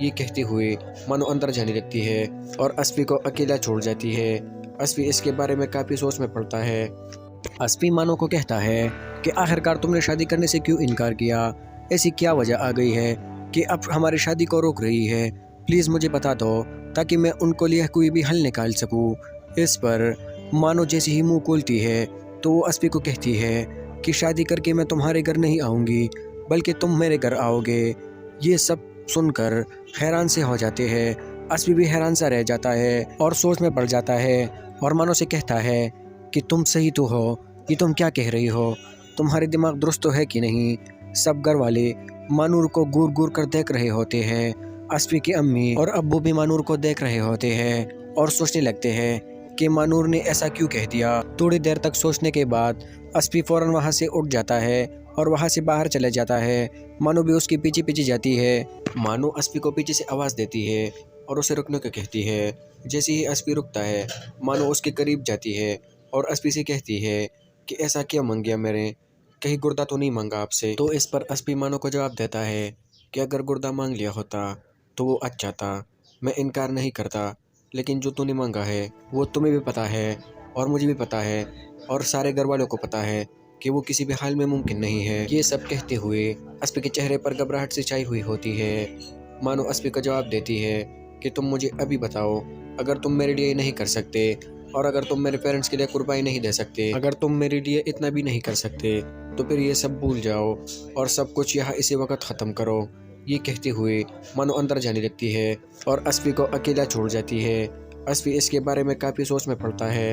ये कहते हुए मानो अंदर जाने लगती है और अस्पी को अकेला छोड़ जाती है। अस्पी इसके बारे में काफ़ी सोच में पड़ता है। अस्पी मानो को कहता है कि आखिरकार तुमने शादी करने से क्यों इनकार किया, ऐसी क्या वजह आ गई है कि अब हमारी शादी को रोक रही है। प्लीज़ मुझे बता दो ताकि मैं उनको लिए कोई भी हल निकाल सकूं। इस पर मानो जैसे ही मुंह खोलती है तो वो अस्पी को कहती है कि शादी करके मैं तुम्हारे घर नहीं आऊँगी बल्कि तुम मेरे घर आओगे। ये सब सुनकर हैरान से हो जाते हैं। अस्पी भी हैरान सा रह जाता है और सोच में पड़ जाता है और मानो से कहता है कि तुम सही तो हो, ये तुम क्या कह रही हो, तुम्हारे दिमाग दुरुस्त तो है कि नहीं। सब घर वाले मानूर को घूर घूर कर देख रहे होते हैं। अस्पी की अम्मी और अब्बू भी मानूर को देख रहे होते हैं और सोचने लगते हैं कि मानूर ने ऐसा क्यों कह दिया। थोड़ी देर तक सोचने के बाद अस्पी फ़ौरन वहाँ से उठ जाता है और वहाँ से बाहर चले जाता है। मानो भी उसके पीछे पीछे जाती है। मानो अस्पी को पीछे से आवाज़ देती है और उसे रुकने को कहती है। जैसे ही अस्पी रुकता है मानो उसके करीब जाती है और अस्पी से कहती है कि ऐसा क्या मांग गया मैंने, कहीं गुर्दा तो नहीं मांगा आपसे। तो इस पर अस्पी मानो को जवाब देता है कि अगर गुर्दा मांग लिया होता तो वो अच्छा था, मैं इनकार नहीं करता, लेकिन जो तूने मांगा है वो तुम्हें भी पता है और मुझे भी पता है और सारे घर वालों को पता है कि वो किसी भी हाल में मुमकिन नहीं है। ये सब कहते हुए अस्पी के चेहरे पर घबराहट से छाई हुई होती है। मानो अस्पी को जवाब देती है कि तुम मुझे अभी बताओ, अगर तुम मेरे लिए नहीं कर सकते और अगर तुम मेरे पेरेंट्स के लिए कुर्बानी नहीं दे सकते, अगर तुम मेरे लिए इतना भी नहीं कर सकते तो फिर ये सब भूल जाओ और सब कुछ यहाँ इसी वक्त ख़त्म करो। ये कहते हुए मानो अंदर जाने लगती है और अस्पी को अकेला छोड़ जाती है। अस्पी इसके बारे में काफ़ी सोच में पड़ता है।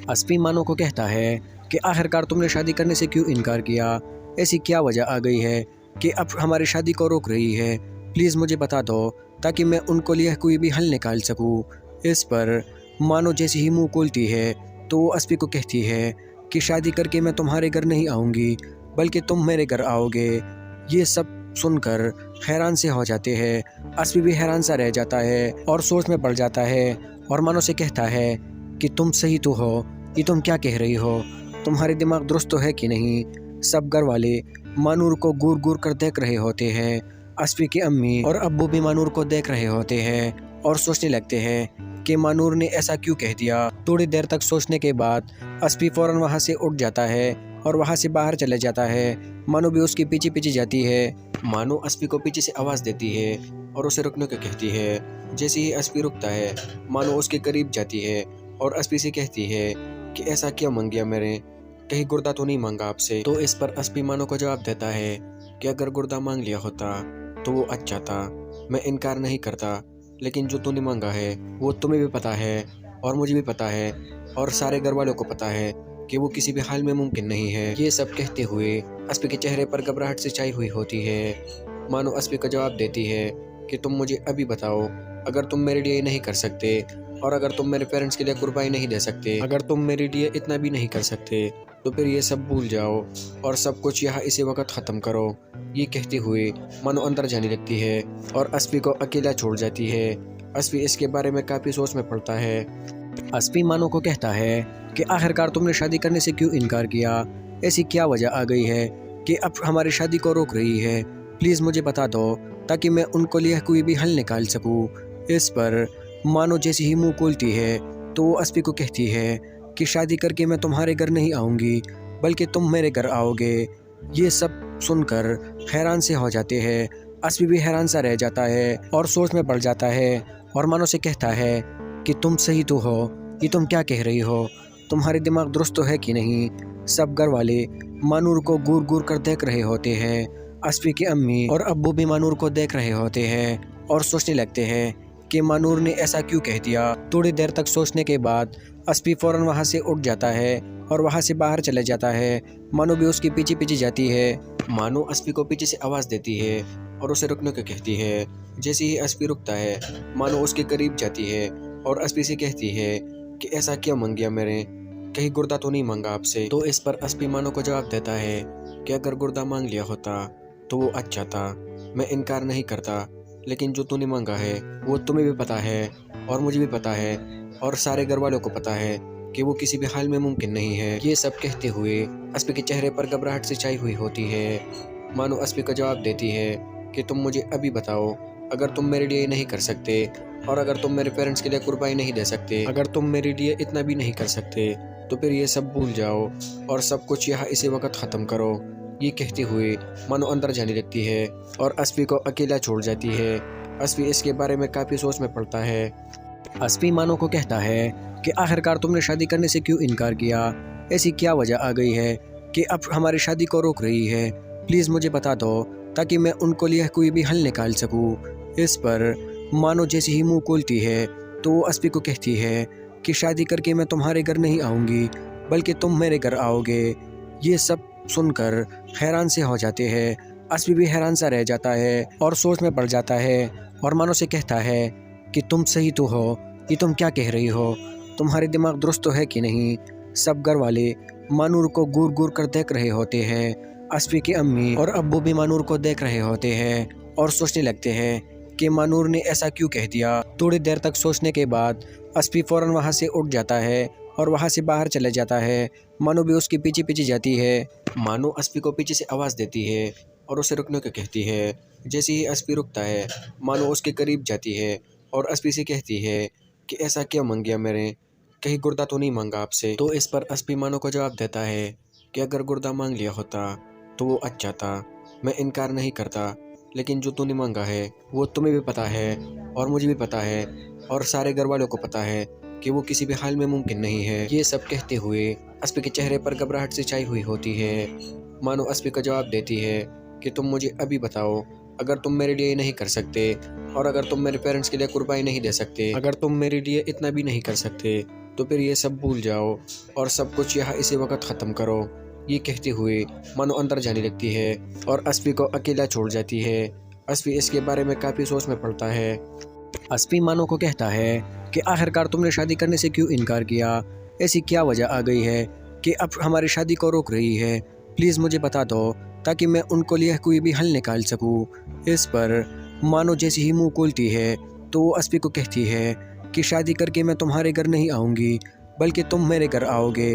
अस्पी मानो को कहता है कि आखिरकार तुमने शादी करने से क्यों इनकार किया, ऐसी क्या वजह आ गई है कि अब हमारी शादी को रोक रही है। प्लीज़ मुझे बता दो ताकि मैं उनको लिए कोई भी हल निकाल सकूं। इस पर मानो जैसे ही मुंह खोलती है तो वो अस्पी को कहती है कि शादी करके मैं तुम्हारे घर नहीं आऊँगी बल्कि तुम मेरे घर आओगे। ये सब सुनकर हैरान से हो जाते हैं। अस्पी भी हैरान सा रह जाता है और सोच में पड़ जाता है और मानो से कहता है कि तुम सही तो हो, ये तुम क्या कह रही हो, तुम्हारे दिमाग दुरुस्त तो है कि नहीं। सब घर वाले मानूर को घूर घूर कर देख रहे होते हैं। अस्पी की अम्मी और अब्बू भी मानूर को देख रहे होते हैं और सोचने लगते हैं कि मानूर ने ऐसा क्यों कह दिया। थोड़ी देर तक सोचने के बाद अस्पी फ़ौरन वहाँ से उठ जाता है और वहाँ से बाहर चले जाता है। मानो भी उसके पीछे पीछे जाती है। मानो अस्पी को पीछे से आवाज़ देती है और उसे रुकने को कहती है। जैसे ही अस्पी रुकता है मानो उसके करीब जाती है और अस्पी से कहती है कि ऐसा क्या मांग गया मैंने, कहीं गुर्दा तो नहीं मांगा आपसे। तो इस पर अस्पी मानो को जवाब देता है कि अगर गुर्दा मांग लिया होता तो वो अच्छा था, मैं इनकार नहीं करता, लेकिन जो तूने मांगा है वो तुम्हें भी पता है और मुझे भी पता है और सारे घर वालों को पता है कि वो किसी भी हाल में मुमकिन नहीं है। ये सब कहते हुए अस्पी के चेहरे पर घबराहट से छाई हुई होती है। मानो अस्पी को जवाब देती है कि तुम मुझे अभी बताओ, अगर तुम मेरे लिए नहीं कर सकते और अगर तुम मेरे पेरेंट्स के लिए कुर्बानी नहीं दे सकते, अगर तुम मेरे लिए इतना भी नहीं कर सकते तो फिर ये सब भूल जाओ और सब कुछ यहाँ इसी वक्त ख़त्म करो। ये कहते हुए मानो अंदर जाने लगती है और अस्पी को अकेला छोड़ जाती है। अस्पी इसके बारे में काफ़ी सोच में पड़ता है। अस्पी मानो को कहता है कि आखिरकार तुमने शादी करने से क्यों इनकार किया, ऐसी क्या वजह आ गई है कि अब हमारी शादी को रोक रही है। प्लीज़ मुझे बता दो ताकि मैं उनको लिए कोई भी हल निकाल सकूं। इस पर मानो जैसे ही मुंह खोलती है तो वो अस्पी को कहती है कि शादी करके मैं तुम्हारे घर नहीं आऊँगी बल्कि तुम मेरे घर आओगे। ये सब सुनकर हैरान से हो जाते हैं। अस्पी भी हैरान सा रह जाता है और सोच में पड़ जाता है और मानो से कहता है कि तुम सही तो हो, ये तुम क्या कह रही हो, तुम्हारे दिमाग दुरुस्त तो है कि नहीं। सब घर वाले मानूर को घूर घूर कर देख रहे होते हैं। अस्पी की अम्मी और अब्बू भी मानूर को देख रहे होते हैं और सोचने लगते हैं कि मानूर ने ऐसा क्यों कह दिया। थोड़ी देर तक सोचने के बाद अस्पी फ़ौरन वहाँ से उठ जाता है और वहाँ से बाहर चले जाता है। मानो भी उसके पीछे पीछे जाती है। मानो अस्पी को पीछे से आवाज़ देती है और उसे रुकने को कहती है। जैसे ही अस्पी रुकता है मानो उसके करीब जाती है और अस्पी से कहती है कि ऐसा क्या मांग गया मैंने, कहीं गुर्दा तो नहीं मांगा आपसे। तो इस पर अस्पी मानो को जवाब देता है कि अगर गुर्दा मांग लिया होता तो वो अच्छा था, मैं इनकार नहीं करता, लेकिन जो तूने मांगा है वो तुम्हें भी पता है और मुझे भी पता है और सारे घर वालों को पता है कि वो किसी भी हाल में मुमकिन नहीं है। ये सब कहते हुए अस्पी के चेहरे पर घबराहट से छाई हुई होती है। मानो अस्पी का जवाब देती है कि तुम मुझे अभी बताओ, अगर तुम मेरे लिए नहीं कर सकते और अगर तुम मेरे पेरेंट्स के लिए कुर्बानी नहीं दे सकते, अगर तुम मेरे लिए इतना भी नहीं कर सकते, तो फिर ये सब भूल जाओ और सब कुछ यहाँ इसी वक्त ख़त्म करो। ये कहते हुए मानो अंदर जाने लगती है और अस्पी को अकेला छोड़ जाती है। अस्पी इसके बारे में काफ़ी सोच में पड़ता है। अस्पी मानो को कहता है कि आखिरकार तुमने शादी करने से क्यों इनकार किया? ऐसी क्या वजह आ गई है कि अब हमारी शादी को रोक रही है? प्लीज़ मुझे बता दो ताकि मैं उनको लिए कोई भी हल निकाल सकूं। इस पर मानो जैसे ही मुंह खोलती है तो वो अस्पी को कहती है कि शादी करके मैं तुम्हारे घर नहीं आऊँगी बल्कि तुम मेरे घर आओगे। ये सब सुनकर हैरान से हो जाते हैं। अस्पी भी हैरान सा रह जाता है और सोच में पड़ जाता है और मानो से कहता है कि तुम सही तो हो, ये तुम क्या कह रही हो? तुम्हारे दिमाग दुरुस्त तो है कि नहीं? सब घर वाले मानूर को घूर घूर कर देख रहे होते हैं। अस्पी की अम्मी और अब्बू भी मानूर को देख रहे होते हैं और सोचने लगते हैं कि मानूर ने ऐसा क्यों कह दिया। थोड़ी देर तक सोचने के बाद अस्पी फ़ौरन वहाँ से उठ जाता है और वहाँ से बाहर चले जाता है। मानो भी उसके पीछे पीछे जाती है। मानो अस्पी को पीछे से आवाज़ देती है और उसे रुकने को कहती है। जैसे ही अस्पी रुकता है मानो उसके करीब जाती है और अस्पी से कहती है कि ऐसा क्या मांग गया मैंने, कहीं गुर्दा तो नहीं मांगा आपसे? तो इस पर अस्पी मानो को जवाब देता है कि अगर गुर्दा मांग लिया होता तो वो अच्छा था, मैं इनकार नहीं करता, लेकिन जो तूने मांगा है वो तुम्हें भी पता है और मुझे भी पता है और सारे घर वालों को पता है कि वो किसी भी हाल में मुमकिन नहीं है। ये सब कहते हुए अस्पी के चेहरे पर घबराहट से छाई हुई होती है। मानो अस्पी का जवाब देती है कि तुम मुझे अभी बताओ, अगर तुम मेरे लिए नहीं कर सकते और अगर तुम मेरे पेरेंट्स के लिए कुर्बानी नहीं दे सकते, अगर तुम मेरे लिए इतना भी नहीं कर सकते, तो फिर ये सब भूल जाओ और सब कुछ यहाँ इसी वक्त ख़त्म करो। ये कहते हुए मानो अंदर जाने लगती है और अस्पी को अकेला छोड़ जाती है। अस्पी इसके बारे में काफ़ी सोच में पड़ता है। अस्पी मानो को कहता है कि आखिरकार तुमने शादी करने से क्यों इनकार किया? ऐसी क्या वजह आ गई है कि अब हमारी शादी को रोक रही है? प्लीज़ मुझे बता दो ताकि मैं उनको लिए कोई भी हल निकाल सकूं। इस पर मानो जैसे ही मुंह खोलती है तो वो अस्पी को कहती है कि शादी करके मैं तुम्हारे घर नहीं आऊँगी बल्कि तुम मेरे घर आओगे।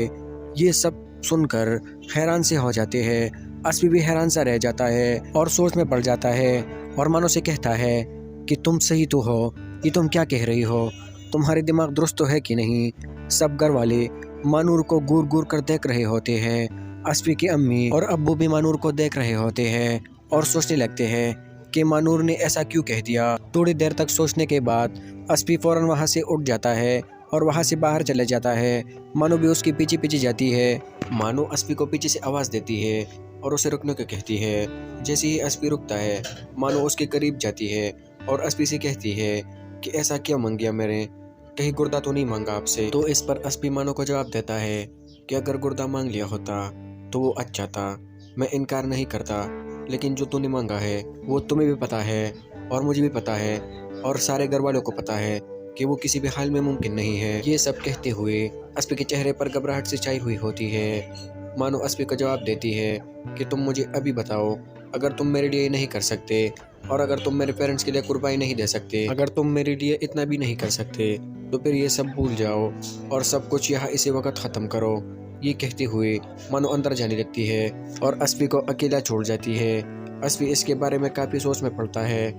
ये सब सुनकर हैरान से हो जाते हैं। अस्पी भी हैरान सा रह जाता है और सोच में पड़ जाता है और मानो से कहता है कि तुम सही तो हो, ये तुम क्या कह रही हो? तुम्हारे दिमाग दुरुस्त तो है कि नहीं? सब घर वाले मानूर को घूर घूर कर देख रहे होते हैं। अस्पी की अम्मी और अब्बू भी मानूर को देख रहे होते हैं और सोचने लगते हैं कि मानूर ने ऐसा क्यों कह दिया। थोड़ी देर तक सोचने के बाद अस्पी फ़ौरन वहाँ से उठ जाता है और वहाँ से बाहर चले जाता है। मानो भी उसके पीछे पीछे जाती है। मानो अस्पी को पीछे से आवाज़ देती है और उसे रुकने को कहती है। जैसे ही अस्पी रुकता है मानो उसके करीब जाती है और अस्पी से कहती है कि ऐसा क्या मांग गया मैंने, कहीं गुर्दा तो नहीं मांगा आपसे? तो इस पर अस्पी मानो को जवाब देता है कि अगर गुर्दा मांग लिया होता तो वो अच्छा था, मैं इनकार नहीं करता, लेकिन जो तूने मांगा है वो तुम्हें भी पता है और मुझे भी पता है और सारे घर वालों को पता है कि वो किसी भी हाल में मुमकिन नहीं है। ये सब कहते हुए अस्पी के चेहरे पर घबराहट से छाई हुई होती है। मानो अस्पी का जवाब देती है कि तुम मुझे अभी बताओ, अगर तुम मेरे लिए नहीं कर सकते और अगर तुम मेरे पेरेंट्स के लिए कुर्बानी नहीं दे सकते, अगर तुम मेरे लिए इतना भी नहीं कर सकते, तो फिर ये सब भूल जाओ और सब कुछ यहाँ इसी वक्त ख़त्म करो। ये कहते हुए मानो अंदर जाने लगती है और अस्पी को अकेला छोड़ जाती है। अस्पी इसके बारे में काफ़ी सोच में पड़ता है।